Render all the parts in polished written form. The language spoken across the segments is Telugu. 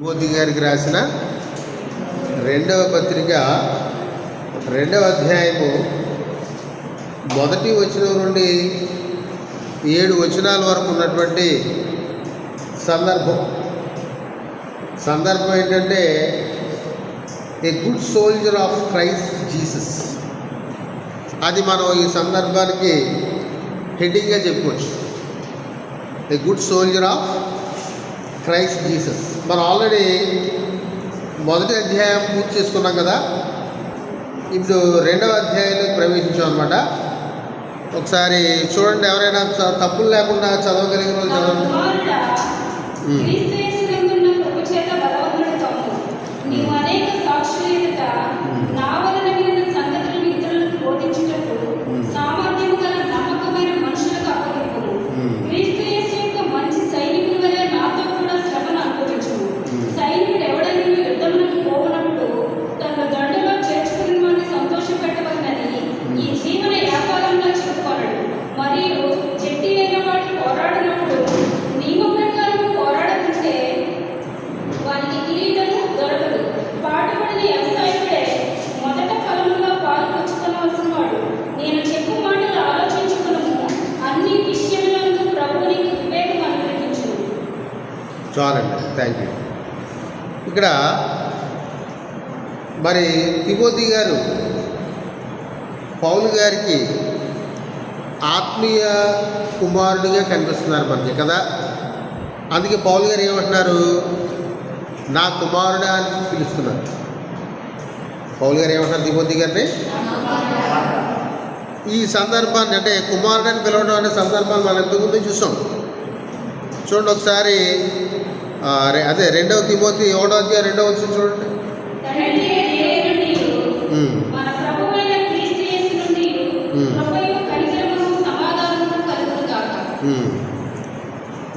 మోదీ గారికి రాసిన రెండవ పత్రిక 2వ అధ్యాయము 1వ వచనం నుండి 7 వచనాల వరకు ఉన్నటువంటి సందర్భం ఏంటంటే a good soldier of Christ Jesus. అది మనం ఈ సందర్భానికి హెడ్డింగ్గా చెప్పుకోవచ్చు. A good soldier of Christ Jesus. మనం ఆల్రెడీ 1వ అధ్యాయం పూర్తి చేసుకున్నాం కదా. ఇప్పుడు 2వ అధ్యాయంలోకి ప్రవేశించాం అనమాట. ఒకసారి చూడండి, ఎవరైనా తప్పులు లేకుండా చదవగలిగిన వాళ్ళు చదవండి. చాలండి, థ్యాంక్ యూ. ఇక్కడ మరి తిమోతి గారు పౌలు గారికి ఆత్మీయ కుమారుడిగా కనిపిస్తున్నారు మనకి కదా. అందుకే పౌలు గారు ఏమంటున్నారు, నా కుమారుడా అని పిలుస్తున్నారు. పౌలు గారు ఏమంటున్నారు తిమోతి గారిని? ఈ సందర్భాన్ని అంటే కుమారుడని పిలవడం అనే సందర్భాన్ని మనం ఇంతకుముందు చూసాం. చూడండి ఒకసారి, అదే 2వ తిమోతి 1వ అధ్యాయం 2వ వచనం చూడండి.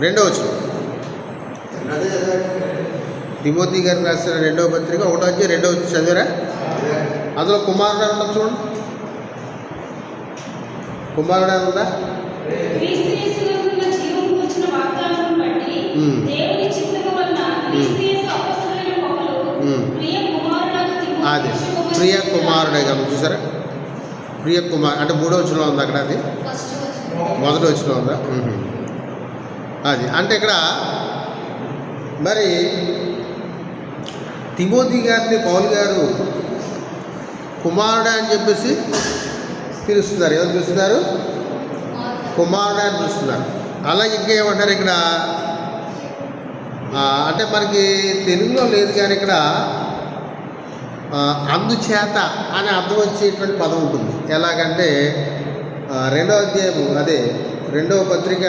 2వ వచనం తిమోతి గారు రాసిన 2వ పత్రిక 1వ అధ్యాయం 2వ వచనం చదివారా? అందులో కుమారుడు అని ఉంటుంది చూడండి. కుమారుడు అని ఉందా? అది ప్రియ కుమారుడే కదా, చూసారా? ప్రియ కుమార్ అంటే 3వ వచనంలో ఉంది అక్కడ, అది 1వ వచనంలో ఉందా? అది అంటే ఇక్కడ మరి తిమోతి గారిని పౌలు గారు కుమారుడా అని చెప్పేసి పిలుస్తున్నారు. ఎవరు పిలుస్తున్నారు? కుమారుడా అని పిలుస్తున్నారు. అలాగే ఇంకా ఏమంటారు ఇక్కడ అంటే మనకి తెలుగులో లేదు కానీ ఇక్కడ అందుచేత అని అర్థం వచ్చేటువంటి పదం ఉంటుంది. ఎలాగంటే 2వ అధ్యాయము, అదే 2వ పత్రిక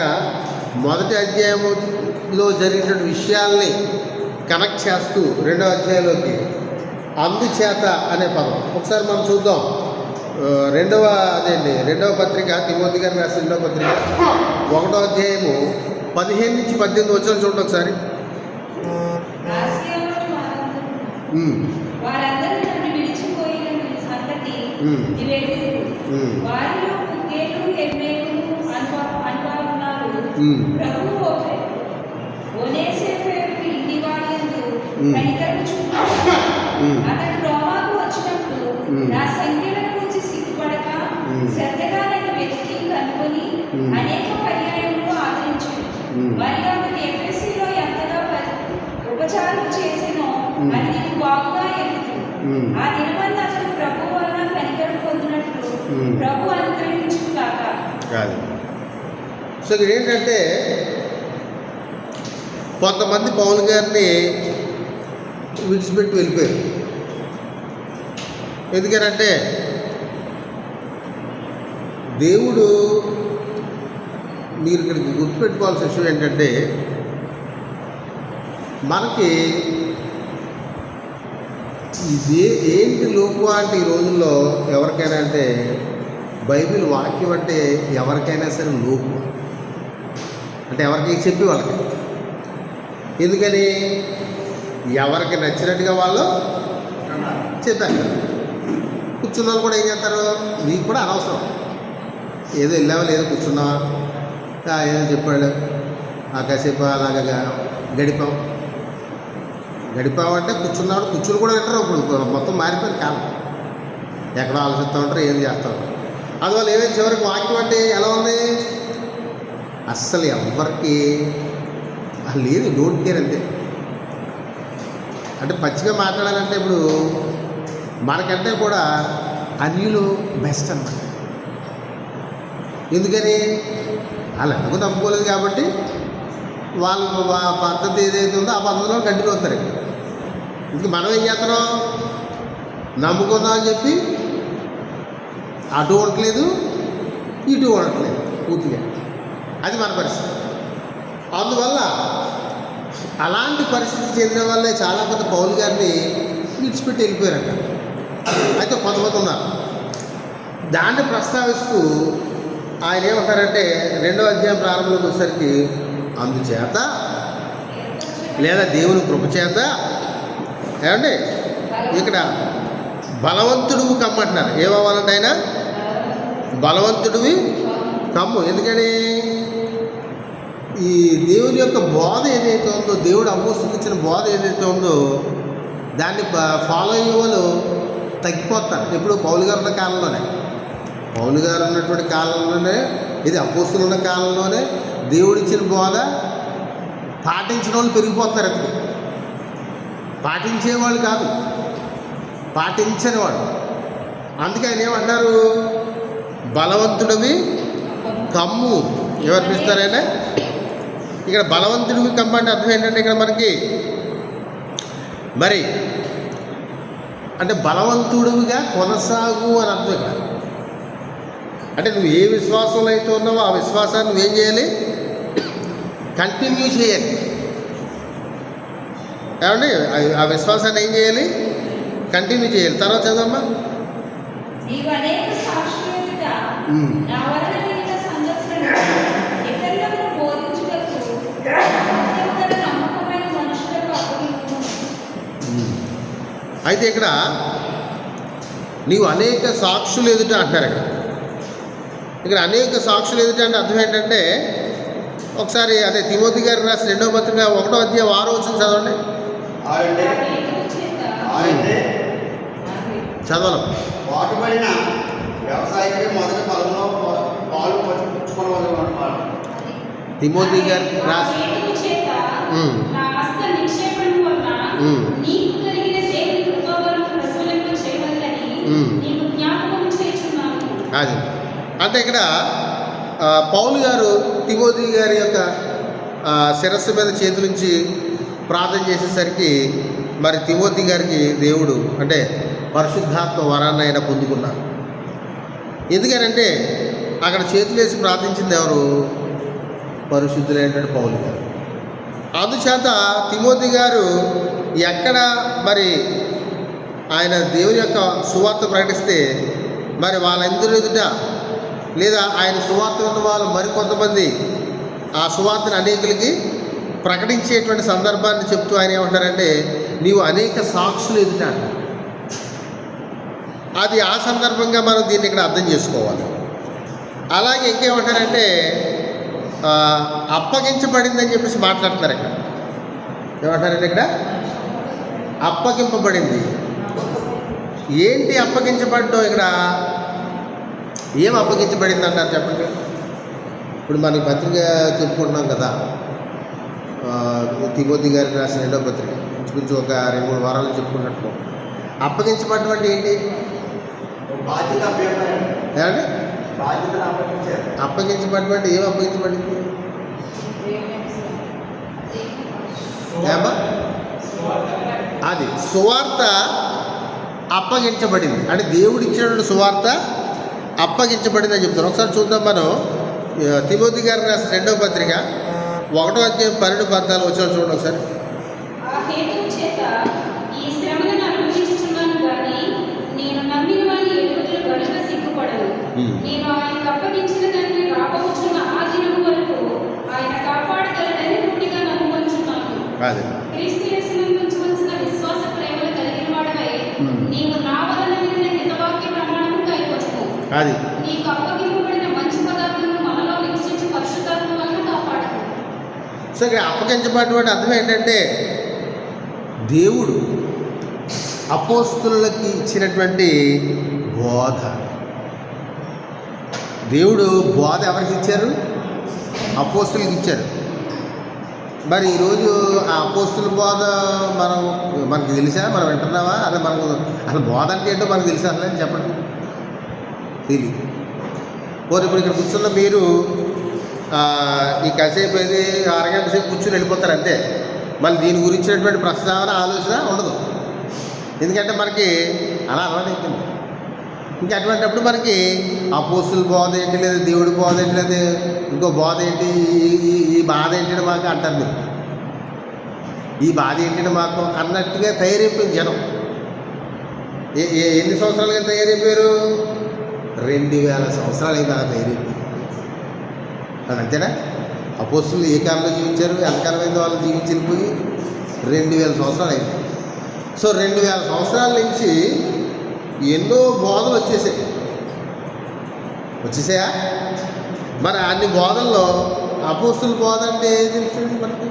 1వ అధ్యాయంలో జరిగినటువంటి విషయాల్ని కనెక్ట్ చేస్తూ 2వ అధ్యాయంలోకి అందుచేత అనే పదం ఒకసారి మనం చూద్దాం. 2వ పత్రిక తిమోతి గారు రాసిన 2వ పత్రిక 1వ అధ్యాయము 15 నుంచి 18 వచనాలు చూడండి ఒకసారి. అనేక పర్యాయములు ఆదరించాడు. మరియు అతను ఎఫెసీలో ఎంతగా ఉపచారం చేసినో అది నీకు బాగుగా ఎరుగుతుంది. ఆ దినమందు అతను ప్రభు వలన కనికరం పొందినట్లు ప్రభు అనుగ్రహించుగాక. సో ఇక్కడ ఏంటంటే కొంతమంది పౌలు గారిని విడిచిపెట్టి వెళ్ళిపోయారు. ఎందుకనంటే దేవుడు, మీరు ఇక్కడికి గుర్తుపెట్టుకోవాల్సిన విషయం ఏంటంటే మనకి ఇది ఏంటి లోపు అంటే ఈ రోజుల్లో ఎవరికైనా అంటే బైబిల్ వాక్యం అంటే ఎవరికైనా సరే లోపు అంటే ఎవరికి చెప్పి వాళ్ళకి. ఎందుకని ఎవరికి నచ్చినట్టుగా వాళ్ళు చెప్పారు. కూర్చున్న వాళ్ళు కూడా ఏం చేస్తారు, మీకు కూడా అనవసరం, ఏదో వెళ్ళావా లేదో కూర్చున్నావా, ఏదో చెప్పాడు, కాసేపు అలాగా గడిపాం, గడిపామంటే కూర్చున్నాడు, కూర్చుని కూడా వింటారు. ఇప్పుడు మొత్తం మారిపోయిన కాలం, ఎక్కడో ఆలోచిస్తూ ఉంటారు, ఏం చేస్తూ ఉంటారు. అందువల్ల ఏమైనా చివరికి వాక్యం అంటే ఎలా ఉంది, అస్సలు ఎవరికి లేదు, డోంట్ కేర్ అంతే. అంటే పచ్చిగా మాట్లాడాలంటే ఇప్పుడు మనకంటే కూడా అన్యులు బెస్ట్ అన్నమాట. ఎందుకని వాళ్ళు ఎందుకు నమ్ముకోలేదు కాబట్టి వాళ్ళ పద్ధతి ఏదైతే ఉందో ఆ పద్ధతిలో కంటిన్యూ అవుతారు. ఇంక మనం ఏం చేస్తున్నాం, నమ్ముకుందాం అని చెప్పి అటు ఉండట్లేదు, ఇటు ఉండట్లేదు పూర్తిగా. అది మన పరిస్థితి. అందువల్ల అలాంటి పరిస్థితి చెందిన వాళ్ళే చాలామంది పౌలు గారిని విడిచిపెట్టి వెళ్ళిపోయారంట. అయితే కొంతమంది ఉన్నారు. దాన్ని ప్రస్తావిస్తూ ఆయన ఏమంటారంటే 2వ అధ్యాయం ప్రారంభంలోకి వచ్చేసరికి, అందుచేత లేదా దేవుని కృపచేత ఏమండి ఇక్కడ బలవంతుడువు కమ్మంటున్నారు. ఏమవ్వాలంటే ఆయన బలవంతుడివి కమ్ము. ఎందుకని ఈ దేవుని యొక్క బోధ ఏదైతే ఉందో, దేవుడు అపోస్తులకు ఇచ్చిన బోధ ఏదైతే ఉందో దాన్ని ఫాలో అయ్యే వాళ్ళు తగ్గిపోతారు. ఎప్పుడు పౌలు గారు ఉన్న కాలంలోనే, పౌలు గారు ఉన్నటువంటి కాలంలోనే, ఇది అపోస్తులు ఉన్న కాలంలోనే దేవుడు ఇచ్చిన బోధ పాటించిన వాళ్ళు పెరిగిపోతారు. అతను పాటించేవాళ్ళు కాదు, పాటించని వాడు. అందుకే ఆయన ఏమంటారు, బలవంతుడివి కమ్ము. ఎవరిపిస్తారైనా ఇక్కడ బలవంతుడివి కమ్ము అంటే అర్థం ఏంటంటే ఇక్కడ మనకి మరి అంటే బలవంతుడివిగా కొనసాగు అని అర్థం. ఇక్కడ అంటే నువ్వు ఏ విశ్వాసంలో అయితే ఉన్నావో ఆ విశ్వాసాన్ని నువ్వేం చేయాలి, కంటిన్యూ చేయాలి. ఏమండి ఆ విశ్వాసాన్ని ఏం చేయాలి, కంటిన్యూ చేయాలి. తర్వాత చదవమ్మా. నీవు అనేక సాక్షుల ఎదుట నా వలన వినిన సంగతులను ఇతరులకు బోధించుటకు అత్యంత నమ్మకమైన మనుషులకు అప్పగించుము. అయితే ఇక్కడ నీవు అనేక సాక్షులు ఎదుట అంటారు. ఇక్కడ అనేక సాక్షులు ఎదుట అంటే అర్థం ఏంటంటే, ఒకసారి అదే తిమోతి గారు రాసిన 2వ పత్రిక 1వ అధ్యాయం 6వ వచనం చదవండి. చదవడం వాటుబడిన వ్యవసాయకి మొదటి పొలంలో పాలు పుచ్చుకోవాలి. తిమోతి గారు రాసి అది అంటే ఇక్కడ పౌలు గారు తిమోతి గారి యొక్క శిరస్సు మీద చేతులుంచి ప్రార్థన చేసేసరికి మరి తిమోతి గారికి దేవుడు అంటే పరిశుద్ధాత్మ వరాన్ని ఆయన పొందుకున్నారు. ఎందుకనంటే అక్కడ చేతులు వేసి ప్రార్థించింది ఎవరు, పరిశుద్ధులైనటువంటి పౌలు గారు. అందుచేత తిమోతి గారు ఎక్కడ మరి ఆయన దేవుని యొక్క సువార్త ప్రకటిస్తే మరి వాళ్ళందరూ ఎదుట లేదా ఆయన సువార్త ఉన్న వాళ్ళు మరికొంతమంది ఆ సువార్తను అనేకులకి ప్రకటించేటువంటి సందర్భాన్ని చెప్తూ ఆయన ఏమంటారంటే, నీవు అనేక సాక్షులు ఎదుట. అది ఆ సందర్భంగా మనం దీన్ని ఇక్కడ అర్థం చేసుకోవాలి. అలాగే ఇంకేమంటారంటే అప్పగించబడిందని చెప్పేసి మాట్లాడుతున్నారు. ఇక్కడ ఏమంటారంటే ఇక్కడ అప్పగింపబడింది. ఏంటి అప్పగించబడ్డం, ఇక్కడ ఏం అప్పగించబడింది అంటారు చెప్పండి. ఇప్పుడు మనకి పత్రిక చెప్పుకుంటున్నాం కదా, తిమోతి గారికి రాసిన 2వ పత్రిక కొంచెం ఒక 2-3 వారాలు చెప్పుకున్నట్టు. అప్పగించబడడం అంటే ఏంటి, బాధ్యత ఏమండి అప్పగించబడడం అంటే ఏం అప్పగించబడింది ఏమా, అది సువార్త అప్పగించబడింది. అంటే దేవుడు ఇచ్చినటువంటి సువార్త అప్పగించబడింది అని చెప్తాను. ఒకసారి చూద్దాం మనం. తిమోతి గారు రాసిన 2వ పత్రిక 1వ అధ్యాయం 12-14 వచ్చిన చూడండి ఒకసారి. అది అది సో ఇక్కడ అప్పగించబడినటువంటి అర్థం ఏంటంటే దేవుడు అపోస్తులకి ఇచ్చినటువంటి బోధ. దేవుడు బోధ ఎవరికి ఇచ్చారు? అపోస్తులకి ఇచ్చారు. మరి ఈరోజు ఆ అపోస్తుల బోధ మనకు తెలుసా? మనం వింటున్నావా? అసలు బోధ అంటే ఏంటో మనకు తెలుసా? అసలు చెప్పండి, తెలియదు. ఇప్పుడు ఇక్కడ కూర్చున్న మీరు ఈ కాసేపు అయితే అరగంట సేపు కూర్చుని వెళ్ళిపోతారు అంతే. మళ్ళీ దీని గురించినటువంటి ప్రస్తావన ఆలోచన ఉండదు. ఎందుకంటే మనకి అలా అలవాటు అయిపోయింది. ఇంకా అటువంటిప్పుడు మనకి అపోస్తుల బోధ ఏంటి, లేదా దేవుడి బోధ ఏంటి, లేదా ఇంకో బోధ ఏంటి, ఈ బాధ ఏంటంటే మాకు అంటారు మీరు. ఈ బాధ ఏంటంటే మాకు అన్నట్టుగా తయారైపోయింది జనం. ఎన్ని సంవత్సరాలుగా తయారైపోయారు? 2000 సంవత్సరాలు అయితే అలా తయారైపోయింది. అది అంతేనా? అపోస్తులు ఏ కాలంలో జీవించారు? ఎంతకాలమైంది వాళ్ళు జీవించిపోయి? 2000 సంవత్సరాలు అయింది. సో 2000 సంవత్సరాల నుంచి ఎన్నో బోధలు వచ్చేసాయా? మరి అన్ని బోధల్లో అపోస్తుల బోధ అంటే ఏం తెలుస్తుంది మనకి?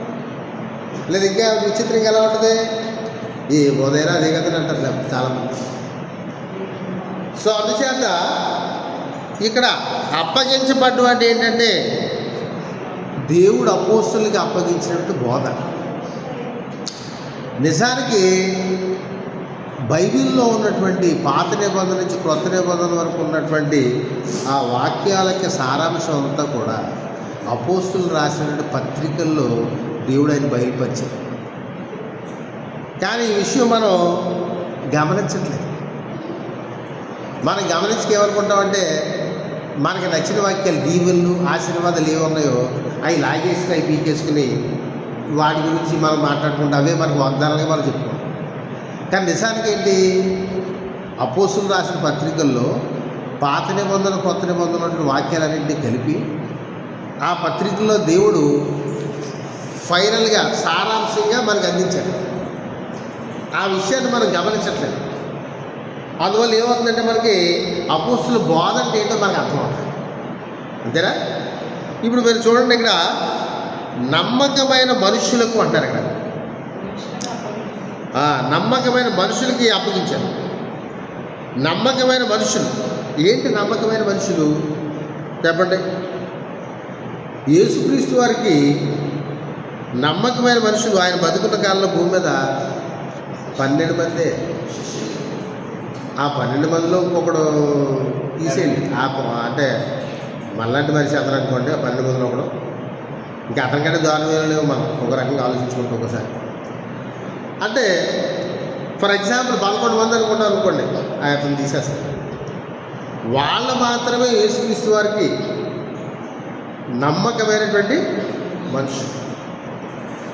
లేదు ఇంకా విచిత్రంగా ఎలా ఉంటుంది? ఏ బోధ అయినా అదే కదని అంటారు చాలామంది. సో అందుచేత ఇక్కడ అప్పగించబడ్డం అంటే ఏంటంటే దేవుడు అపోస్తులకి అప్పగించినట్టు బోధ. నిజానికి బైబిల్లో ఉన్నటువంటి పాత నిబంధన నుంచి క్రొత్త నిబంధన వరకు ఉన్నటువంటి ఆ వాక్యాలకి సారాంశం అంతా కూడా అపోస్తులు రాసినటువంటి పత్రికల్లో దేవుడు ఆయన బయలుపరిచారు. కానీ ఈ విషయం మనం గమనించట్లేదు. మనం గమనించుకేమనుకుంటామంటే మనకి నచ్చిన వాక్యాలు, దీవెనలు, ఆశీర్వాదాలు ఏమున్నాయో అవి లాగేసుకుని అవి పీకేసుకుని వాటి గురించి మనం మాట్లాడుకుంటే అవే మనకు వాగ్దానాలుగా మనం చెప్పుకుంటాం. కానీ నిజానికి ఏంటి? అపోస్తులు రాసిన పత్రికల్లో పాత నిబంధన కొత్త నిబంధన వాక్యాలన్నింటినీ కలిపి ఆ పత్రికల్లో దేవుడు ఫైనల్గా సారాంశంగా మనకు అందించాడు. ఆ విషయాన్ని మనం గమనించట్లేదు. అందువల్ల ఏమవుతుందంటే మనకి అపోస్తుల బోధ అంటే ఏంటో మనకు అర్థమవుతుంది. అంతేనా? ఇప్పుడు మీరు చూడండి, ఇక్కడ నమ్మకమైన మనుషులకు అంటారు. ఇక్కడ నమ్మకమైన మనుషులకి అప్పగించారు. నమ్మకమైన మనుషులు ఏంటి? నమ్మకమైన మనుషులు చెప్పండి. యేసుక్రీస్తు వారికి నమ్మకమైన మనుషులు ఆయన బతుకున్న కాలంలో భూమి మీద 12 మందే. ఆ 12 మందిలో ఇంకొకడు తీసేయండి, అంటే మళ్ళంటి మనిషి అతను అనుకోండి. ఆ 12 మందిలో ఒకడు, ఇంకా అతనికంటే దారుణం లేవు. మనం ఒక రకంగా ఆలోచించుకుంటాం ఒకసారి. అంటే ఫర్ ఎగ్జాంపుల్ 11 మంది అనుకుంటాం అనుకోండి, అతను తీసేస్తారు. వాళ్ళు మాత్రమే యేసుక్రీస్తు వారికి నమ్మకమైనటువంటి మనుషులు.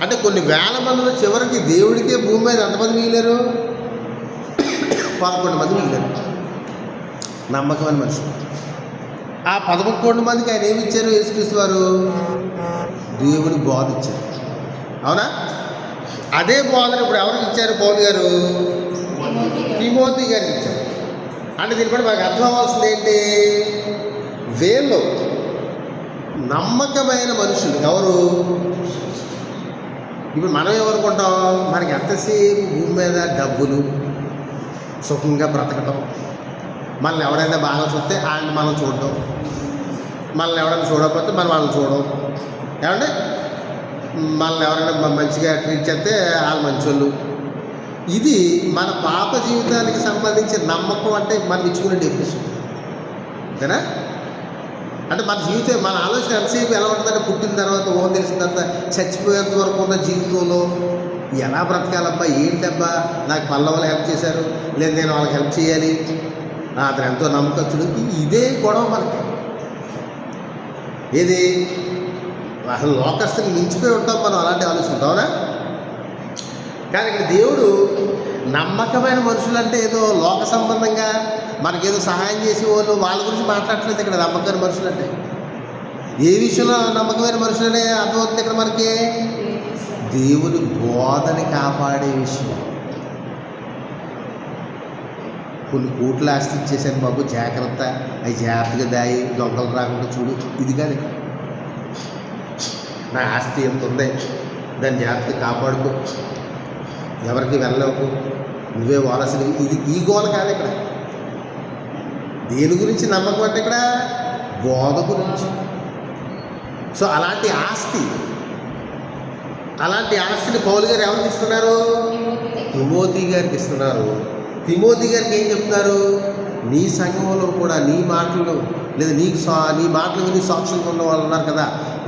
అంటే కొన్ని వేల మందిలో చివరికి దేవుడికే భూమి మీద ఎంతమంది మిగిలారు? 11 మంది మిగిలారు నమ్మకమైన మనుషులు. ఆ 11 మందికి ఆయన ఏమి ఇచ్చారు? యేసుక్రీస్తు వారు దేవుని బోధ ఇచ్చారు. అవునా? అదే బోధన ఇప్పుడు ఎవరికి ఇచ్చారు? పౌలు గారు తిమోతి గారికి ఇచ్చారు. అంటే దీన్ని బట్టి మనకు అర్థం అవ్వాల్సింది ఏంటి? వీళ్ళు నమ్మకమైన మనుషులు ఎవరు? ఇప్పుడు మనం ఏమనుకుంటాం? మనకి ఎంతసేపు భూమి మీద డబ్బులు, సుఖంగా బ్రతకటం, మనల్ని ఎవరైనా బాగా చూస్తే ఆయన మనం చూడటం, మనల్ని ఎవరైనా చూడకపోతే మనం వాళ్ళని చూడడం, ఏమంటే మనల్ని ఎవరైనా మంచిగా ట్రీట్ చేస్తే వాళ్ళు మంచోళ్ళు. ఇది మన పాప జీవితానికి సంబంధించిన నమ్మకం. అంటే మనం ఇచ్చుకునే డెఫినేషన్ అంతేనా? అంటే మన జీవితం, మన ఆలోచన ఎంతసేపు ఎలా ఉంటుందంటే పుట్టిన తర్వాత తెలిసిన తర్వాత చచ్చిపోయేంత వరకు ఉన్న జీవితంలో ఎలా బ్రతకాలబ్బా, ఏంటబ్బా, నాకు పల్లవాళ్ళు హెల్ప్ చేశారు, లేదు నేను వాళ్ళకి హెల్ప్ చేయాలి, అతను ఎంతో నమ్మకస్తుడు. ఇదే గొడవ మనకి. ఏది అసలు లోకస్తుని మించిపోయి ఉంటాం మనం అలాంటి ఆలోచన. అవునా? కానీ ఇక్కడ దేవుడు నమ్మకమైన మనుషులు అంటే ఏదో లోక సంబంధంగా మనకేదో సహాయం చేసే వాళ్ళు వాళ్ళ గురించి మాట్లాడట్లేదు. ఇక్కడ నమ్మకమైన మనుషులు అంటే ఏ విషయంలో నమ్మకమైన మనుషులనే అర్థమవుతుంది ఇక్కడ మనకి? దేవుని బోధని కాపాడే విషయం. కొన్ని కోట్ల ఆస్తి ఇచ్చేసాను బాబు, జాగ్రత్త, అవి జాగ్రత్తగా దాయి దొంగలు రాకుండా చూడు, ఇది కాదు. నా ఆస్తి ఎంత ఉంది, దాన్ని జాగ్రత్తగా కాపాడుకో, ఎవరికి వెళ్ళలేవు, నువ్వే వారసుని. ఇది ఈ గోల కాదు ఇక్కడ. దేని గురించి నమ్మకం అంటే ఇక్కడ బోధ గురించి. సో అలాంటి ఆస్తిని పౌలు గారు ఎవరికి ఇస్తున్నారు? తిమోతి గారికి ఇస్తున్నారు. తిమోతి గారికి ఏం చెప్తున్నారు? నీ సంఘంలో కూడా నీ మాటలు లేదా నీ మాటలు విని సాక్షులుగా ఉన్న వాళ్ళు ఉన్నారు కదా,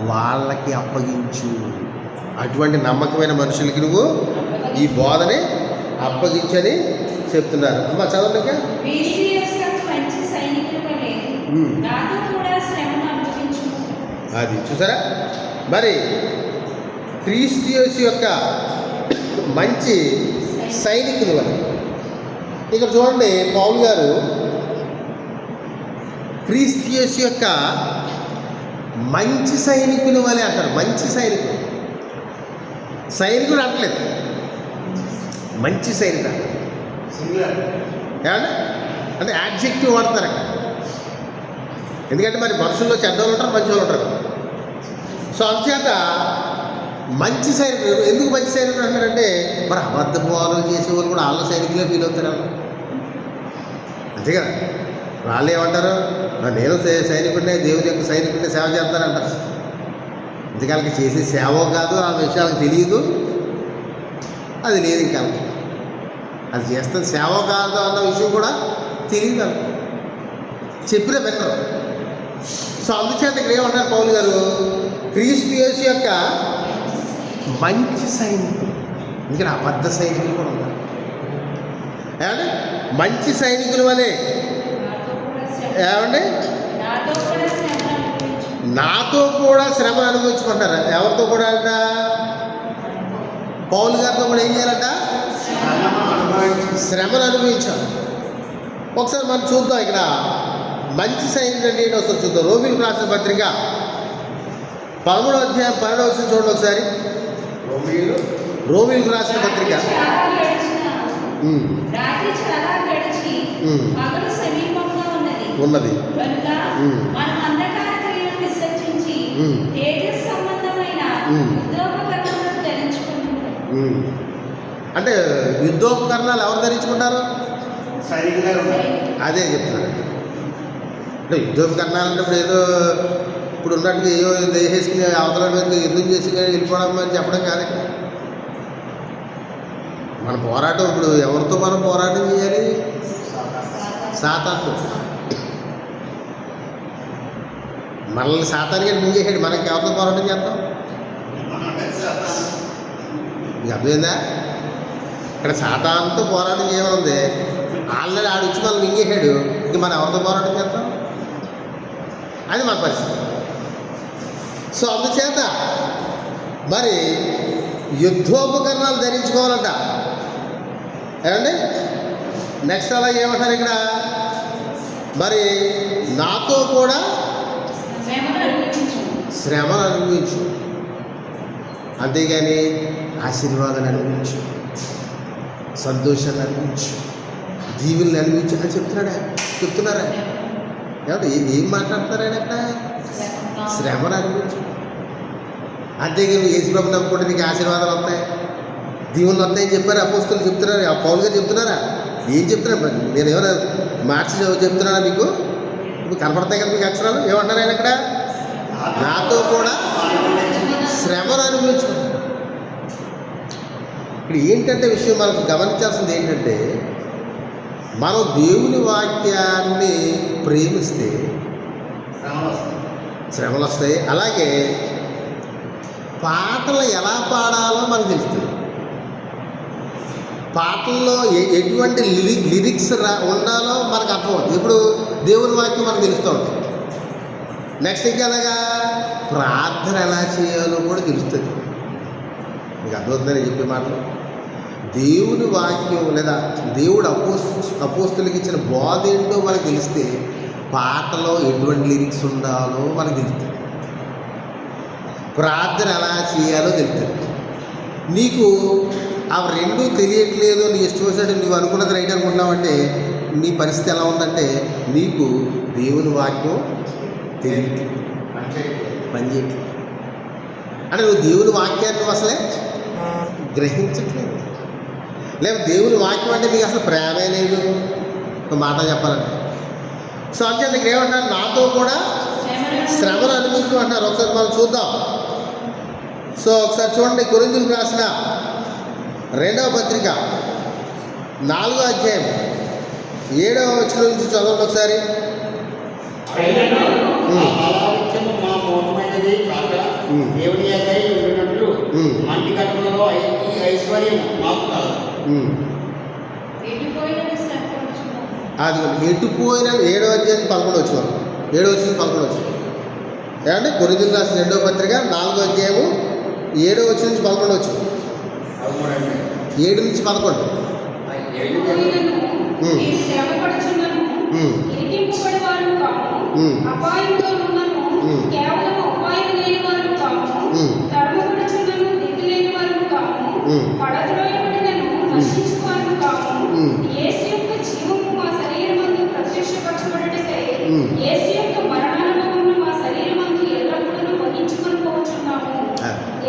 వాళ్ళకి అప్పగించు. అటువంటి నమ్మకమైన మనుషులకి నువ్వు ఈ బోధని అప్పగించని చెప్తున్నారు. అమ్మ చదవలేక అది చూసారా. మరి క్రీస్తు యేసు యొక్క మంచి సైనికులు అని ఇక్కడ చూడండి. పౌలు గారు క్రీస్తు యేసు యొక్క మంచి సైనికులు అని అంటారు. మంచి సైనికుడు అంటలేదు, మంచి సైనికుడు అంటారు. ఏమన్నా అంటే యాడ్జెక్టివ్ వాడతారు అక్కడ. ఎందుకంటే మరి మనుషుల్లో చెడ్డవాళ్ళు ఉంటారు, మంచి వాళ్ళు ఉంటారు కదా. సో అందుచేత మంచి సైనికులు. ఎందుకు మంచి సైనికులు అంటారంటే మరి అబద్ధ బోధనలు చేసేవాళ్ళు కూడా వాళ్ళ సైనికులే ఫీల్ అవుతారు. అంతే కదా. వాళ్ళు ఏమంటారు? నేను సైనికుడినే, దేవుని యొక్క సైనికుడినే సేవ చేస్తానంటారు. ఇంతకాలకి చేసే సేవ కాదు, ఆ విషయాలకు తెలియదు, అది లేదు. ఇంకా అది చేస్తుంది సేవ కాదు అన్న విషయం కూడా తెలియదు, చెప్పిన వినరు. సో అందుచేత ఇక్కడ ఏమంటారు పౌలు గారు? క్రీస్తు యేసు యొక్క మంచి సైనికులు. ఇంకా అబద్ధ సైనికులు కూడా ఉన్నారు. ఏమంటే మంచి సైనికులు వలె ఏమండి నాతో కూడా శ్రమను అనుభవించుకుంటారు. ఎవరితో కూడా అంట? పౌలు గారితో కూడా ఏం చేయాలంట? శ్రమను అనుభవించాలి. ఒకసారి మనం చూద్దాం ఇక్కడ మంచి సైనికుడు అంటే ఏంటి ఒకసారి చూద్దాం. రోమిలకు రాసిన పత్రిక 13వ అధ్యాయం 12వ వచనం చూడండి ఒకసారి. రోమిలకు రాసిన పత్రిక ఉన్నది. అంటే యుద్ధోపకరణాలు ఎవరు ధరించుకుంటారు? అదే చెప్తున్నారు. అంటే యుద్ధోపకరణాలు అంటే ఇప్పుడు ఏదో ఇప్పుడు ఉన్నట్టుగా ఏదో వేసేసుకుని అవతల మీద యుద్ధం చేసి వెళ్ళిపోవడం అని చెప్పడం కాదు. మన పోరాటం ఇప్పుడు ఎవరితో మనం పోరాటం చేయాలి? సాతాను. మనల్ని సాతానికి ముంగేసాడు, మనకి ఎవరితో పోరాటం చేస్తాం? మీకు అర్థమైందా? ఇక్కడ సాతానుతో పోరాటం చేయమనుంది. ఆల్రెడీ ఆడిచ్చి మనం మింగేసాడు, ఇంక మనం ఎవరితో పోరాటం చేస్తాం? అది మన పరిస్థితి. సో అందుచేత మరి యుద్ధోపకరణాలు ధరించుకోవాలంట. ఏమండి నెక్స్ట్ అలాగే ఏమంటారు ఇక్కడ? మరి నాతో కూడా శ్రమను అనుభవించు, అంతేగాని ఆశీర్వాదాన్ని అనుభవించు, సంతోషాన్ని అనుభవించు, దీవుల్ని అనుభవించు అని చెప్తున్నారా? ఏమంటే ఏం మాట్లాడతారని అక్కడ? శ్రమను అనుభవించు. అంతేగాని యేసుప్రభు నమ్ముకుంటే నీకు ఆశీర్వాదాలు వస్తాయి, దీవులు వస్తాయని చెప్పారు అపోస్తలులు చెప్తున్నారు. ఆ పౌలు గారు చెప్తున్నారా? ఏం చెప్తున్నారు? నేను ఏమైనా మార్చి చెప్తున్నానా? మీకు కనపడతాయి కదా మీకు అక్షరాలు. ఏమంటారు ఆయన అక్కడ? నాతో కూడా శ్రమను అనుభవించు. ఇక్కడ ఏంటంటే విషయం మనకు గమనించాల్సింది ఏంటంటే, మనం దేవుని వాక్యాన్ని ప్రేమిస్తే శ్రమలు వస్తాయి. అలాగే పాటలు ఎలా పాడాలో మనకు తెలుస్తుంది. పాటల్లో ఎటువంటి లిరిక్స్ ఉండాలో మనకు అర్థమవుతుంది. ఇప్పుడు దేవుని వాక్యం మనకు తెలుస్తూ ఉంటుంది. నెక్స్ట్ ఇంకా అలాగా ప్రార్థన ఎలా చేయాలో కూడా తెలుస్తుంది. మీకు అర్థమవుతుందని చెప్పే మాటలు. దేవుని వాక్యం లేదా దేవుడు అపోస్తులకి ఇచ్చిన బోధ ఏంటో మనకు తెలిస్తే పాటలో ఎటువంటి లిరిక్స్ ఉండాలో మనకు తెలుస్తుంది. ప్రార్థన ఎలా చేయాలో తెలుస్తుంది. నీకు అవి రెండూ తెలియట్లేదు, నీ ఇష్టం వచ్చినట్టు నువ్వు అనుకున్నది రైట్ అనుకుంటున్నావంటే నీ పరిస్థితి ఎలా ఉందంటే నీకు దేవుని వాక్యం తెలియట్లేదు, పనిచేయట్లేదు. అంటే నువ్వు దేవుని వాక్యాన్ని అసలే గ్రహించట్లేదు. లేదు దేవుని వాక్యం అంటే మీకు అసలు ప్రేమే లేదు, ఒక మాట చెప్పాలంటే. సో అంటే ఇక్కడ ఏమంటారు, నాతో కూడా శ్రమను అనుభవించు అంటారు. ఒకసారి మనం చూద్దాం. సో ఒకసారి చూడండి, కొరింథీయులకు రాసిన 2వ పత్రిక 4వ అధ్యాయం 7వ వచనం నుంచి చదవండి ఒకసారి. బలాధిక్యము మా పూర్ణమైనది కాక దేవుని యొక్కై ఉండినట్లు మంటి కట్టలలో ఈ ఐశ్వర్యం మాకు కాదు. ఎండిపోయినది శ్రమపడుచున్నాము. అది ఎటుపోయిన 7వ అధ్యాయం 11 వచ్చిన 7వ వచ్చిన 11 వచ్చిన ఏమంటే కొరింథీయులకు రాసిన 2వ పత్రిక 4వ అధ్యాయము 7వ వచ్చిన నుంచి 11 వచ్చిన 7 నుంచి 11. ఎండిపోయినను మీరు శ్రమపడుచున్నను, ఇరికింపబడి వారు కాము, అపాయంలో ఉన్నను కేవలం ఉపాయం లేని వారు కాము, తడమబడుచున్నను దిక్కు లేని వారు కాము, పడద్రోయబడినను నశించువారు కాము, యేసు యొక్క జీవము మా శరీరమందు ప్రత్యక్షపరచబడుటకై యేసు యొక్క మరణానుభవమును మా శరీరమందు ఎల్లప్పుడూ వహించుకొని పోవచ్చున్నాము.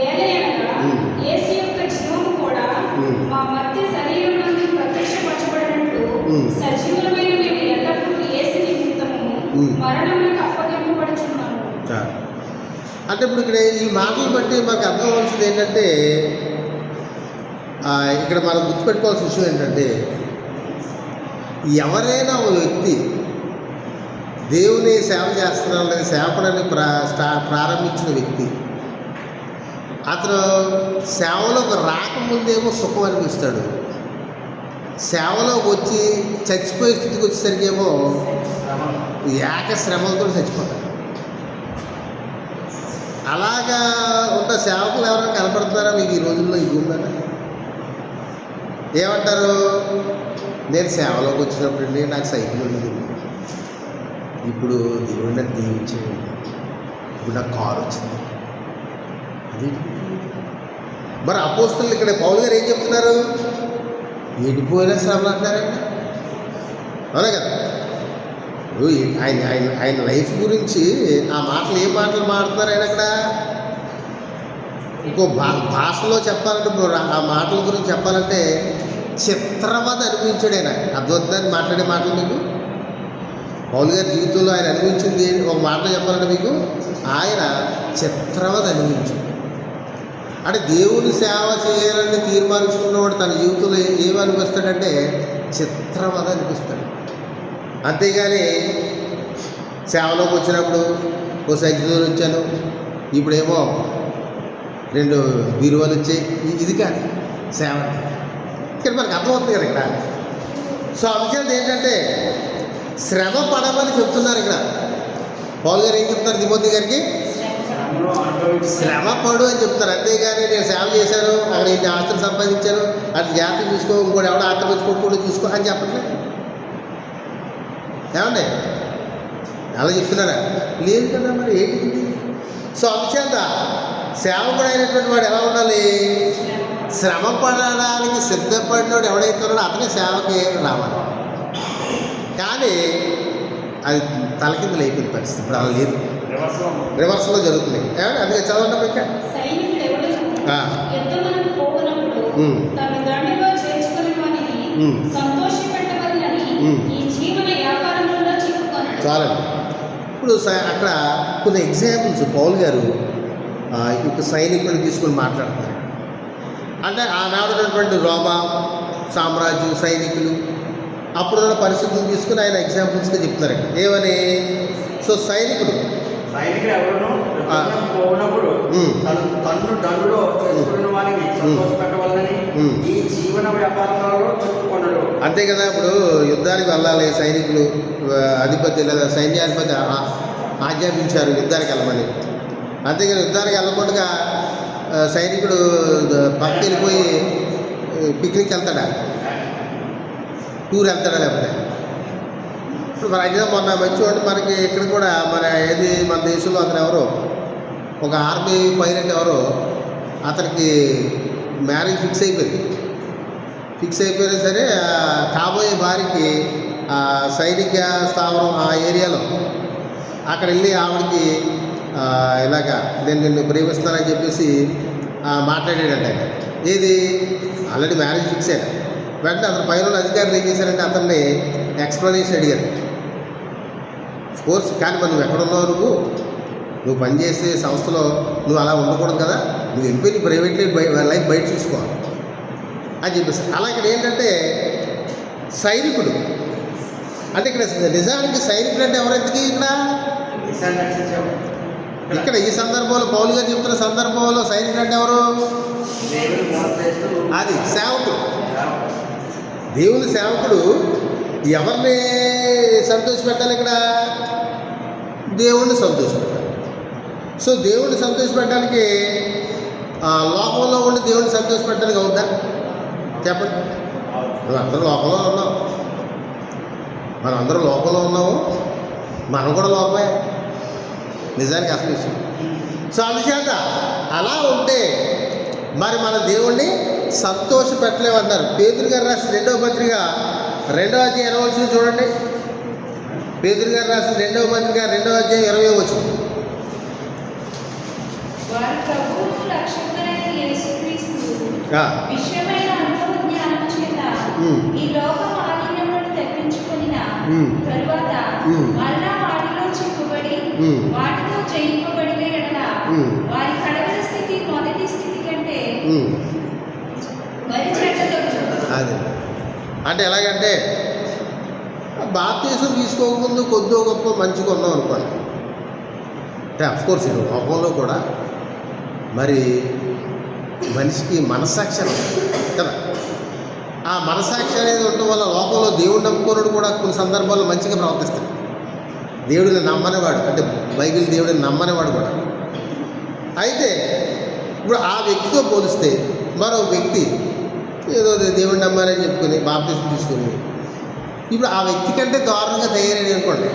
ఏలయనగా యేసు యొక్క జీవము కూడా మా మధ్య శరీరమందు ప్రత్యక్షపరచబడినట్లు సజీవులమైన మేము ఎల్లప్పుడూ యేసు నిమిత్తము మరణములకు అప్పగింపబడుచున్నాము. అంటే ఇప్పుడు ఇక్కడ ఈ మాటలు బట్టి మనకు అర్థం అవ్వాల్సింది ఏంటంటే, ఇక్కడ మనం గుర్తుపెట్టుకోవాల్సిన విషయం ఏంటంటే, ఎవరైనా ఒక వ్యక్తి దేవుని సేవ చేస్తున్నాడు లేదా సేవకుడని ప్రారంభించిన వ్యక్తి, అతను సేవలోకి రాకముందేమో సుఖం అనిపిస్తాడు, సేవలోకి వచ్చి చచ్చిపోయే స్థితికి వచ్చేసరికి ఏమో ఏక శ్రమలతో చచ్చిపోతాడు. అలాగా ఉన్న సేవకులు ఎవరైనా కనపడుతున్నారా మీకు ఈ రోజుల్లో ఈ భూమి మీద? ఏమంటారు, నేను సేవలోకి వచ్చినప్పుడు నాకు సైకిల్ ఉండేది, ఇప్పుడు దేవుడు నాకు దీవించాడు, ఇప్పుడు నాకు కారు వచ్చింది. అది మరి అపోస్తలులు ఇక్కడ పౌలు గారు ఏం చెప్తున్నారు, ఎడిపోయిన శ్రమలు అంటారండి. అవునా కదా? ఆయన ఆయన ఆయన లైఫ్ గురించి ఆ మాటలు ఏ మాటలు మాట్లాడుతున్నారు ఆయన అక్కడ. ఇంకో భాషలో చెప్పాలంటే ఆ మాటల గురించి చెప్పాలంటే చిత్రవద అనిపించాడు ఆయన. అర్థమవుతుందని మాట్లాడే మాటలు మీకు పౌలు గారి జీవితంలో ఆయన అనిపించింది ఒక మాటలో చెప్పాలంటే మీకు, ఆయన చిత్రవద అనిపించాడు. అంటే దేవుని సేవ చేయాలని తీర్మానించుకున్నవాడు తన జీవితంలో ఏమి అనిపిస్తాడంటే చిత్రవద అనిపిస్తాడు. అంతేగాని సేవలోకి వచ్చినప్పుడు ఓ సైకిల్ వచ్చాను, ఇప్పుడేమో 2 బీరువాలు వచ్చాయి, ఇది కాదు సేవ. ఇక్కడ మనకు అర్థమవుతుంది కదా ఇక్కడ. సో అంశం ఏంటంటే శ్రమ పడమని చెప్తున్నారు ఇక్కడ. పౌలు గారు ఏం చెప్తున్నారు తిమోతి గారికి, శ్రమ పడు అని చెప్తున్నారు. అంతేగాని నేను సేవ చేశాను, అక్కడ ఇన్ని ఆస్తులు సంపాదించాను, అది జాగ్రత్త చూసుకో, ఇంకోటి ఎవడో ఆక్రమించుకోకుండా చూసుకో అని చెప్పట్లేదు. ఏమండి అలా చెప్తున్నారా? లేదు కదా. మరి ఏంటి? సో అంచేత సేవకుడు అయినటువంటి వాడు ఎలా ఉండాలి, శ్రమ పడడానికి సిద్ధపడినవాడు ఎవడైతే ఉన్నాడో అతనే సేవకి రావాలి. కానీ అది తలకిందులు అయిపోయిన పరిస్థితి ఇప్పుడు అలా లేదు, రివర్స్లో జరుగుతుంది. అందుకే చదవండి ఇంకా. చాలండి. ఇప్పుడు అక్కడ కొన్ని ఎగ్జాంపుల్స్ పౌల్ గారు ఒక సైనికులను తీసుకొని మాట్లాడుతున్నారు. అంటే ఆనాడున్నటువంటి రోమా సామ్రాజ్యం సైనికులు అప్పుడున్న పరిస్థితులను తీసుకుని ఆయన ఎగ్జాంపుల్స్గా చెప్తున్నారు. ఏమని? సో సైనికుడు ఎవరు పోయినప్పుడు తన్ను దండులో చేసుకున్న వారికి సంతోషపెట్టవాలని ఈ జీవన వ్యాపారాలలో చెప్పుకున్నాడు. అంతే కదా. ఇప్పుడు యుద్ధానికి వెళ్ళాలి, సైనికులు అధిపతి లేదా సైన్యాధిపతి ఆజ్ఞాపించారు యుద్ధానికి వెళ్ళమని. అంతేగాని యుద్ధానికి వెళ్ళకుండా సైనికుడు పక్కకి వెళ్ళిపోయి పిక్నిక్ వెళ్తాడా, టూర్ వెళ్తాడా? లేకపోతే ఇప్పుడు ఫర్ ఎగ్జాంపుల్ మొన్న మంచివాడు మనకి ఇక్కడ కూడా మన మన దేశంలో అతను ఎవరో ఒక ఆర్మీ పైలట్ ఎవరో అతనికి మ్యారేజ్ ఫిక్స్ అయిపోయినా సరే కాబోయే భార్యకి సైనిక స్థావరం ఆ ఏరియాలో అక్కడ వెళ్ళి ఆవిడకి ఇలాగా నేను నిన్ను ప్రేమిస్తానని చెప్పేసి మాట్లాడాడంట ఆయన. ఏది ఆల్రెడీ మ్యారేజ్ ఫిక్స్ అయ్యాడు. వెంటనే అతను పైన ఉన్న అధికారులు ఏం చేశారంటే అతన్ని ఎక్స్ప్లెనేషన్ అడిగారు. కోర్స్ కానీ మరి నువ్వు ఎక్కడున్నావు, నువ్వు పనిచేసే సంస్థలో నువ్వు అలా ఉండకూడదు కదా, నువ్వు వెళ్ళిపోయి ప్రైవేట్ లైఫ్ బయట చూసుకోవాలి అని చెప్పేసి. అలా ఇక్కడ ఏంటంటే సైనికుడు అంటే ఇక్కడ నిజానికి సైనికుడు అంటే ఎవరెందుకు ఇక్కడ ఈ సందర్భంలో పౌలు గారు చెప్తున్న సందర్భంలో సైనికుడు అంటే ఎవరు? అది సేవకుడు. దేవుని సేవకుడు ఎవరిని సంతోషపెట్టాలి? ఇక్కడ దేవుణ్ణి సంతోషపెట్టాలి. సో దేవుణ్ణి సంతోషపెట్టడానికి లోకంలో ఉండి దేవుణ్ణి సంతోషపెట్టడానికి అవుద్దా? చెప్పండి. మనం అందరూ లోకంలో ఉన్నాం, మనం అందరూ లోకంలో ఉన్నాము, మనం కూడా లోకమే నిజానికి అసలు విషయం. సో అందుచేత అలా ఉంటే మరి మన దేవుణ్ణి సంతోషపెట్టలేమన్నారు. పేతురు గారు రాసిన 2వ పత్రిక 2వ అధ్యాయం 20వ వచనం చూడండి. పేతురు గారు రాసిన 2వ పత్రిక 2వ అధ్యాయం 20వ వచనం. వారి ప్రభువును రక్షకుడైన యేసుక్రీస్తు విషయమైన అనుభవ జ్ఞానము చేత ఈ లోక మాలిన్యములను తప్పించుకొనిన తరువాత మరలా వాటిలో చిక్కుబడి వాటితో జయింపబడిన ఎడల వారి కడవల స్థితి మొదటి స్థితి కంటే మరి చెడ్డదగును. అది అంటే ఎలాగంటే బాప్తీసం తీసుకోకముందు కొద్దో గొప్ప మంచిగా ఉన్నాం అనుకోండి. అంటే అఫ్కోర్స్ ఇది లోకంలో కూడా మరి మనిషికి మనస్సాక్షి కదా, ఆ మనస్సాక్షి అనేది ఉండటం వల్ల లోకంలో దేవుడు నమ్ముకోనుడు కూడా కొన్ని సందర్భాల్లో మంచిగా ప్రవర్తిస్తాడు. దేవుడిని నమ్మనేవాడు అంటే బైబిల్ దేవుడిని నమ్మనేవాడు కూడా. అయితే ఇప్పుడు ఆ వ్యక్తితో పోలిస్తే మరో వ్యక్తి ఏదో దేవుడిని నమ్మాలని చెప్పుకొని బాప్తీసం తీసుకొని ఇప్పుడు ఆ వ్యక్తి కంటే దారుణంగా తయారని అనుకోండి,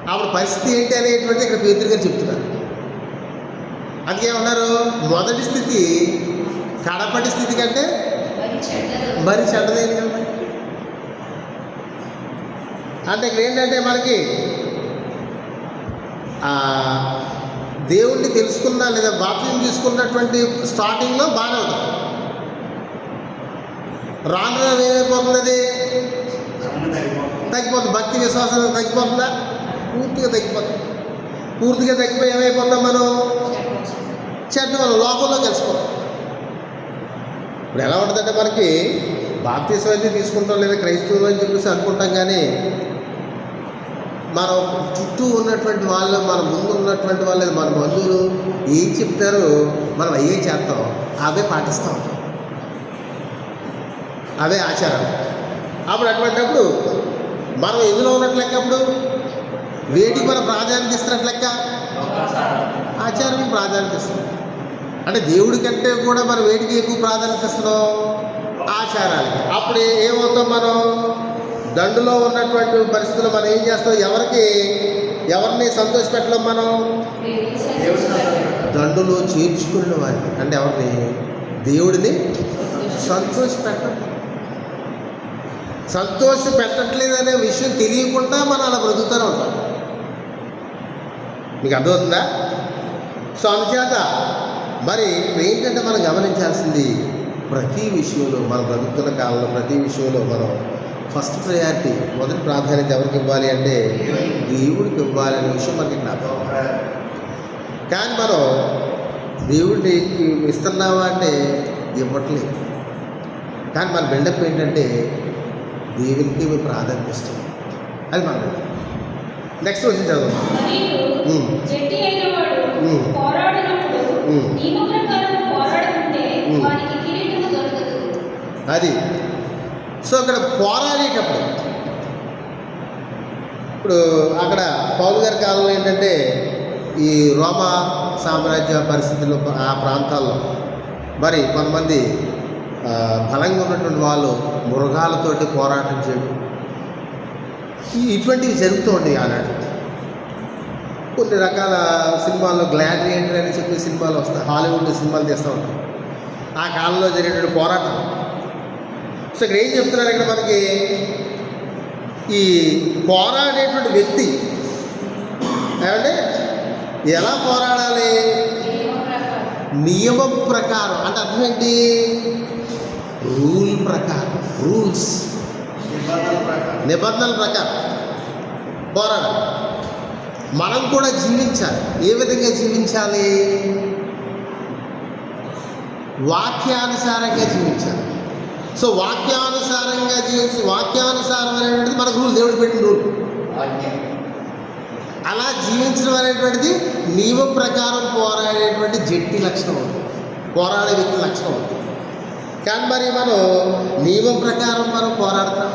అప్పుడు పరిస్థితి ఏంటి అనేటువంటి ఇక్కడ పేతురు గారు చెప్తున్నారు. అందుకేమన్నారు? మొదటి స్థితి కడపటి స్థితి కంటే మరి చెడ్డదేంటి కదా. అంటే ఇక్కడ ఏంటంటే మనకి దేవుణ్ణి తెలుసుకున్నా లేదా బాప్తిజం తీసుకున్నటువంటి స్టార్టింగ్లో బాగానే ఉంటుంది. రాను రాను ఏమైపోతున్నది? తగ్గిపోతుంది. భక్తి విశ్వాసం తగ్గిపోతుందా? పూర్తిగా తగ్గిపోతుంది. పూర్తిగా తగ్గిపోయి ఏమైపోతాం మనం? చెడ్డ మనం లోకంలో కలిసిపోతాం. ఇప్పుడు ఎలా ఉంటుందంటే మనకి బాప్తిజం అయితే తీసుకుంటాం లేదా క్రైస్తవులు అని చెప్పేసి అనుకుంటాం, కానీ మనం చుట్టూ ఉన్నటువంటి వాళ్ళు, మన ముందు ఉన్నటువంటి వాళ్ళు, మన బంధువులు ఏం చెప్తారో మనం అయ్యే చేస్తాం, అవే పాటిస్తాం, అవే ఆచారాలు. అప్పుడు అటువంటిప్పుడు మనం ఎందులో ఉన్నట్లు లెక్క? అప్పుడు వేటికి మనం ప్రాధాన్యత ఇస్తున్నట్లు లెక్క? ఆచారం ప్రాధాన్యత ఇస్తున్నాం. అంటే దేవుడి కంటే కూడా మనం వేటికి ఎక్కువ ప్రాధాన్యత ఇస్తున్నాం? ఆచారాలకి. అప్పుడు ఏమవుతాం? మనం దండులో ఉన్నటువంటి పరిస్థితుల్లో మనం ఏం చేస్తాం? ఎవరిని సంతోషపెట్టలేం మనం? దండులో చేర్చుకున్న వాడిని అంటే ఎవరిని? దేవుడిని సంతోషపెట్టం. సంతోషపెట్టట్లేదు అనే విషయం తెలియకుండా మనం అలా బ్రతుకుతూనే ఉంటాం. మీకు అర్థమవుతుందా? సో అందుచేత మరి ఏంటంటే మనం గమనించాల్సింది ప్రతి విషయంలో, మనం బ్రతుకుతున్న కాలంలో ప్రతి విషయంలో మనం ఫస్ట్ ప్రయారిటీ, మొదటి ప్రాధాన్యత ఎవరికి ఇవ్వాలి అంటే దేవుడికి ఇవ్వాలి అనే విషయం మనకి ఇక్కడ అర్థం. కానీ మనం దేవుడిని ఇస్తున్నామా అంటే ఇవ్వట్లేదు. కానీ మన బిల్డప్ ఏంటంటే దేవునికి మేము ప్రాధాన్యత ఇస్తున్నాం. అది మన నెక్స్ట్ వచ్చిన చదువు. అది సో అక్కడ పోరాడేటప్పుడు ఇప్పుడు అక్కడ పౌలు గారి కాలంలో ఏంటంటే ఈ రోమా సామ్రాజ్య పరిస్థితుల్లో ఆ ప్రాంతాల్లో మరి కొంతమంది బలంగా ఉన్నటువంటి వాళ్ళు మృగాలతోటి పోరాటం చేయడం ఇటువంటివి జరుగుతూ ఉండేవి ఆనాడు. కొన్ని రకాల సినిమాల్లో గ్లాడియేటర్ అని చెప్పి సినిమాలు వస్తాయి, హాలీవుడ్ సినిమాలు తీస్తూ ఉంటాయి. ఆ కాలంలో జరిగేటువంటి పోరాటం. సో ఇక్కడ ఏం చెప్తున్నారు? ఇక్కడ మనకి ఈ పోరాడేటువంటి వ్యక్తి ఏమంటే ఎలా పోరాడాలి? నియమం ప్రకారం. అంటే అర్థం ఏంటి? రూల్ ప్రకారం, రూల్స్, నిబంధనల ప్రకారం పోరాడాలి. మనం కూడా జీవించాలి. ఏ విధంగా జీవించాలి? వాక్యానుసారంగా జీవించాలి. సో వాక్యానుసారంగా వాక్యానుసారం అనేటువంటిది మనకు రూల్, దేవుడు పెట్టిన రూల్. అలా జీవించడం అనేటువంటిది నియమం ప్రకారం పోరాడేటువంటి జట్టి లక్షణం ఉంది, పోరాడే వ్యక్తి లక్షణం ఉంది. కానీ మరి మనం నియమం ప్రకారం మనం పోరాడుతున్నాం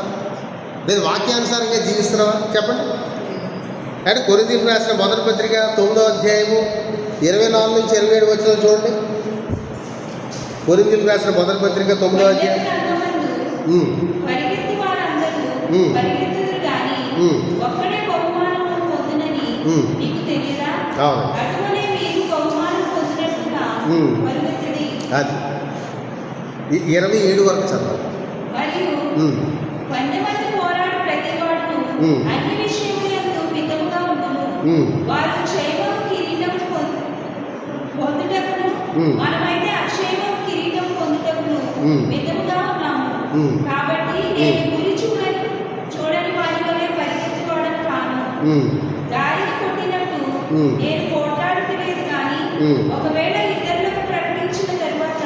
లేదు, వాక్యానుసారంగా జీవిస్తున్నావా? చెప్పండి. అంటే కొరింథీయులకు రాసిన మొదటి పత్రిక 9వ అధ్యాయము 24 నుంచి 27 వచ్చిన చూడండి. కొరింథీయులకు రాసిన మొదటి పత్రిక 9వ అధ్యాయం. పరిగెత్తి వారందరూ పరిగెత్తుదురు గాని ఒక్కడే బహుమానము పొందునని నీకు తెలియదా? అటువలే మీరు బహుమానం పొందినట్టుగా పరిగెత్తుడి. అది 27 వరకు చదవాలి. మరియు పందెమందు పోరాడు ప్రతివాడును అన్ని విషయములందు మితముగా ఉండును. వారు క్షేమము కిరీటం పొందుటకును, మనమైతే అక్షేమం కిరీటం పొందుటకును మితముగా ఉన్నాము. కాబట్టి నేను గురి చూడని వారి వలె పరిగెత్తుకోవడం కాను. దారిని కొట్టినట్టు నేను పోట్లాడలేదు కానీ ఒకవేళ ఇతరులకు ప్రకటించిన తరువాత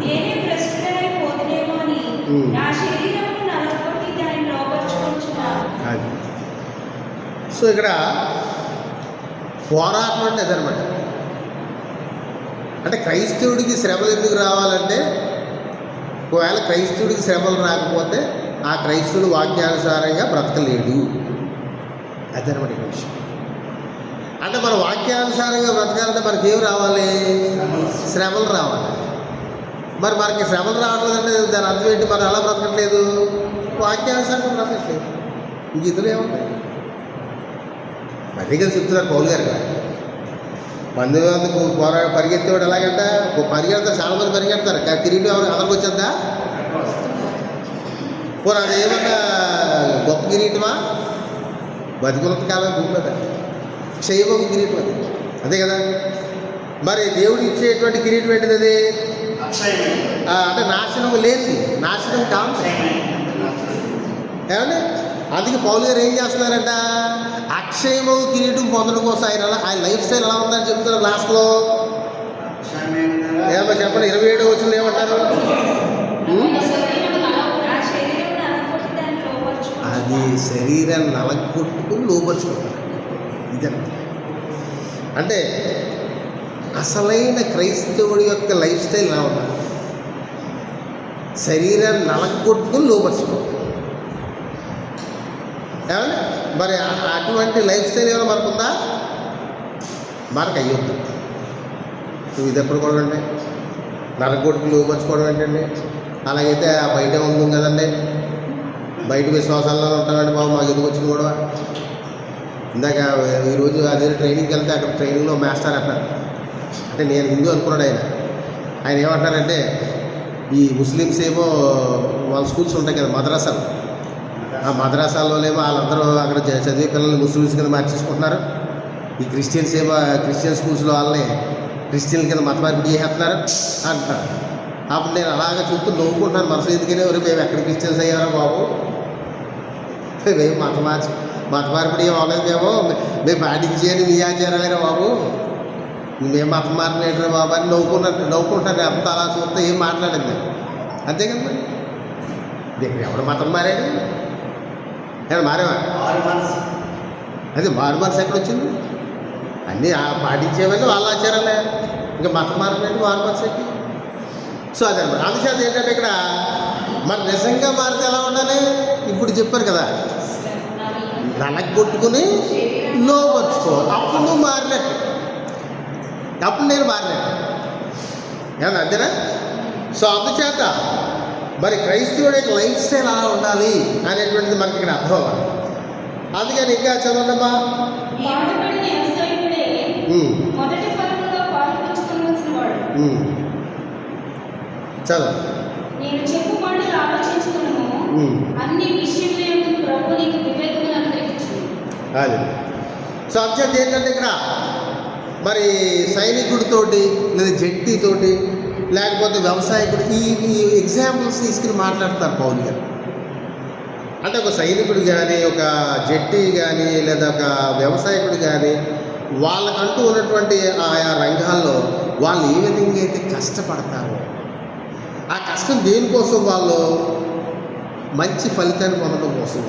నేనే ప్రస్తుతమైపోతునేమో అని నా శరీరమును నలగొట్టి దాన్ని లోపరుచుకుంటున్నాను. సో ఇక్కడ పోరాటం అంటే అదనమాట. అంటే క్రైస్తవుడికి శ్రమలు ఎందుకు రావాలంటే, ఒకవేళ క్రైస్తవుడికి శ్రమలు రాకపోతే ఆ క్రైస్తవుడు వాక్యానుసారంగా బ్రతకలేడు. అదనమాట ఈ విషయం. అంటే మన వాక్యానుసారంగా బ్రతకాలంటే మనకి ఏం రావాలి? శ్రమలు రావాలి. మరి మనకి శ్రమలు రావట్లేదంటే దాని అర్థం ఏంటి? మనం ఎలా బ్రతకట్లేదు? వాక్యానుసారంగా బ్రతకట్లేదు. ఇంక ఇదిలో ఏముంటాయి? మరీ కదా చెప్తున్నారు పౌలు గారు కదా, మందుకు పరిగెత్తేవాడు ఎలాగంట, పరిగెడతారు, చాలామంది పరిగెడతారు, తిరిగి అందరికి వచ్చేద్దా? పోనీ అదేమన్నా గొప్ప కిరీటమా? బతికున్నంత కాలం భూమి మీద క్షయమకు కిరీటం అది, అదే కదా. మరి దేవుడు ఇచ్చేటువంటి కిరీటం ఏంటిది? అది అంటే నాశనం లేనిది, నాశనం కాదు. ఏమండి? అందుకే పౌలు గారు ఏం చేస్తున్నారంట? అక్షయము కిరీటం పొందడం కోసం ఆయన లైఫ్ స్టైల్ ఎలా ఉందని చెప్తున్నారు లాస్ట్లో. ఏమో చెప్పండి, 27 వచ్చిన ఏమంటారు? అది శరీరాన్ని నలగొట్టుకుని లోపరుచుకుంటారు. ఇదంతా అంటే అసలైన క్రైస్తవుడి యొక్క లైఫ్ స్టైల్ ఎలా ఉండాలి? శరీరాన్ని నలగొట్టుకుని లోపరుచుకుంటారు. ఏమండి? మరి అటువంటి లైఫ్ స్టైల్ ఏమైనా మనకుందా? మనకు అయ్యొద్దు. నువ్వు ఇది ఎప్పుడు కూడా అండి నరగొట్టుకు లోపరుచుకోవడం ఏంటండి? అలాగైతే ఆ బయట ఉంది కదండి, బయట విశ్వాసాల్లో ఉంటామండి బాబు, మాకు ఎందుకు వచ్చింది కూడా. ఇందాక ఈరోజు అదే ట్రైనింగ్కి వెళ్తే అక్కడ ట్రైనింగ్లో మాస్టర్ అంటారు, అంటే నేను హిందూ అనుకున్నాడు ఆయన ఏమంటారంటే, ఈ ముస్లిమ్స్ ఏమో వాళ్ళ స్కూల్స్ ఉంటాయి కదా మద్రసాలు, ఆ మద్రసాల్లోనేమో వాళ్ళందరూ అక్కడ చదివే పిల్లల్ని ముస్లిమ్స్ కింద మార్చేసుకుంటున్నారు. ఈ క్రిస్టియన్స్ ఏమో క్రిస్టియన్ స్కూల్స్లో వాళ్ళని క్రిస్టియన్ కింద మత మార్పిడి చేసేస్తున్నారు అంటారు. అప్పుడు నేను అలాగే చూస్తూ నవ్వుకుంటున్నాను మనసు. ఎందుకనే మేము ఎక్కడ క్రిస్టియన్స్ అయ్యారా బాబు, మేము మత మార్పిడి అవ్వలేదు, మేము పాటించేయని మీ ఆచారాలేరా బాబు, మేము మతం మారలేదురా బాబు అని నవ్వుకుంటాను. అంత అలా చూస్తే ఏం మాట్లాడింది అంతే కదా. మరి దగ్గర ఎవడు మతం మారాడు? మారేవా? అదే మారు మనసు ఎక్కడ వచ్చింది? అన్నీ పాటించేవన్నీ వాళ్ళ ఆచారాలే, ఇంకా మతం మారలేదు మారు మనసు ఎక్కి. సో అదనమాట. అందుచేత ఏంటంటే ఇక్కడ మరి నిజంగా మారితే ఎలా ఉండాలి? ఇప్పుడు చెప్పారు కదా, నలగొట్టుకుని లోపరుచుకోవాలి. అప్పుడు నువ్వు మారినట్టు, అప్పుడు నేను మారినట్టు. ఏమన్నా అంతేనా? సో అందుచేత మరి క్రైస్తవుడి యొక్క లైఫ్ స్టైల్ అలా ఉండాలి అనేటువంటిది మనకి ఇక్కడ అర్థం అవ్వాలి. అందుకని ఇంకా చదవండమ్మా. చదువు. నేను చెప్పు మాటలు ఆలోచించుకున్నాను, అన్ని విషయములందు ప్రభువు నీకు వివేకమును అనుగ్రహించును. అది. సో అంచేత ఏంటంటే ఇక్కడ మరి సైనికుడితోటి లేదా జట్టితోటి లేకపోతే వ్యవసాయకుడు, ఈ ఎగ్జాంపుల్స్ తీసుకుని మాట్లాడతారు పౌలు గారు. అంటే ఒక సైనికుడు కానీ, ఒక జట్టి కానీ, లేదా ఒక వ్యవసాయకుడు కానీ, వాళ్ళకంటూ ఉన్నటువంటి ఆయా రంగాల్లో వాళ్ళు ఏ విధంగా అయితే కష్టపడతారో, ఆ కష్టం దేనికోసం, వాళ్ళు మంచి ఫలితాన్ని పొందడం కోసం.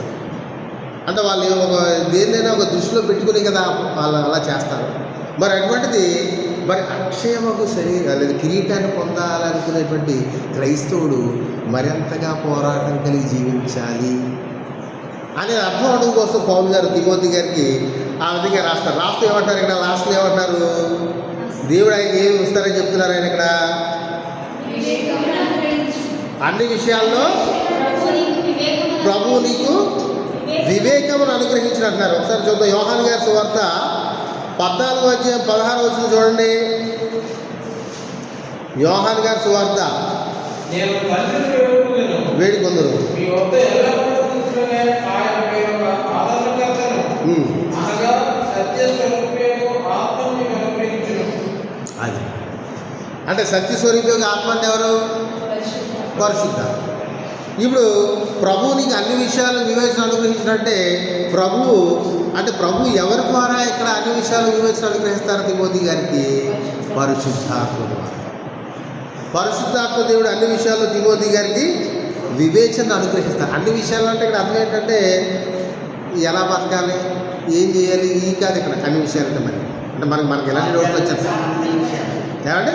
అంటే వాళ్ళు ఒక దేన్నైనా ఒక దృష్టిలో పెట్టుకుని కదా వాళ్ళు అలా చేస్తారు. మరి అటువంటిది మరి అక్షయమకు శరీరం లేదా కిరీటాన్ని పొందాలనుకునేటువంటి క్రైస్తవుడు మరింతగా పోరాటం కలిగి జీవించాలి అనే అర్థం అవడం కోసం పౌలు గారు తిమోతి గారికి ఆ విధంగా రాస్తారు. రాస్తూ ఏమంటారు ఇక్కడ, లాస్ట్లో ఏమంటారు, దేవుడు ఆయన ఏమి ఇస్తారని చెప్తున్నారు. ఆయన ఇక్కడ అన్ని విషయాల్లో ప్రభువు నీకు వివేకమును అనుగ్రహించినట్టున్నారు. ఒకసారి చూద్దాం. యోహాను గారి సువార్త 14:16 చూడండి. యోహాను గారి సువార్త వేడుకొందరు అది అంటే సత్యస్వరూపయోగ ఆత్మ అంటే ఎవరు? పరిశుద్ధ. ఇప్పుడు ప్రభువు నీకు అన్ని విషయాలు వివేచన అనుగ్రహించినట్టే ప్రభువు అంటే ప్రభు ఎవరి ద్వారా ఇక్కడ అన్ని విషయాలు వివేచన అనుగ్రహిస్తారు తిమోతి గారికి? పరిశుద్ధాత్మ ద్వారా. పరిశుద్ధాత్మ దేవుడు అన్ని విషయాల్లో తిమోతి గారికి వివేచన అనుగ్రహిస్తారు. అన్ని విషయాలు అంటే ఇక్కడ అర్థం ఏంటంటే ఎలా బతకాలి, ఏం చేయాలి, ఈ కాదు ఇక్కడ అన్ని విషయాలు అంటే మరి అంటే మనకి ఎలాంటి డౌట్లు వచ్చేస్తాయి ఏమంటే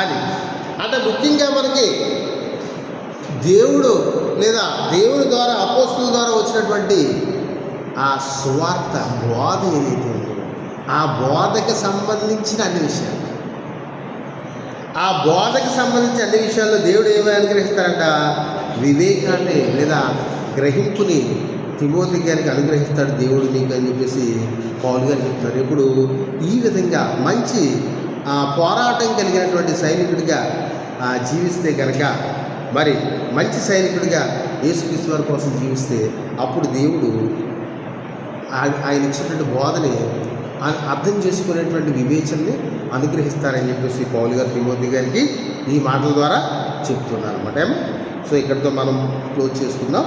అది అంటే ముఖ్యంగా మనకి దేవుడు లేదా దేవుడి ద్వారా అపోస్తుల ద్వారా వచ్చినటువంటి ఆ సువార్త బోధ ఏదైతే ఉందో ఆ బోధకు సంబంధించిన అన్ని విషయాలు, ఆ బోధకు సంబంధించిన అన్ని విషయాల్లో దేవుడు ఏమని అనుగ్రహిస్తాడంట? వివేకాన్ని లేదా గ్రహింపుని తిమోతి గారికి అనుగ్రహిస్తాడు దేవుడు నీకు అని చెప్పేసి పౌలు గారు చెప్తున్నారు. ఇప్పుడు ఈ విధంగా మంచి పోరాటం కలిగినటువంటి సైనికుడిగా జీవిస్తే కనుక, మరి మంచి సైనికుడిగా యేసుక్రీస్తు వారి కోసం జీవిస్తే అప్పుడు దేవుడు ఆయన ఇచ్చినటువంటి బోధని అర్థం చేసుకునేటువంటి వివేచనని అనుగ్రహిస్తారని చెప్పేసి పౌలు గారు తిమోతి గారికి ఈ మాటల ద్వారా చెప్తున్నారు అన్నమాట. సో ఇక్కడితో మనం క్లోజ్ చేసుకుందాం.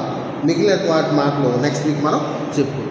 మిగిలిన వాటి మాటలు నెక్స్ట్ వీక్ మనం చెప్పుకుందాం.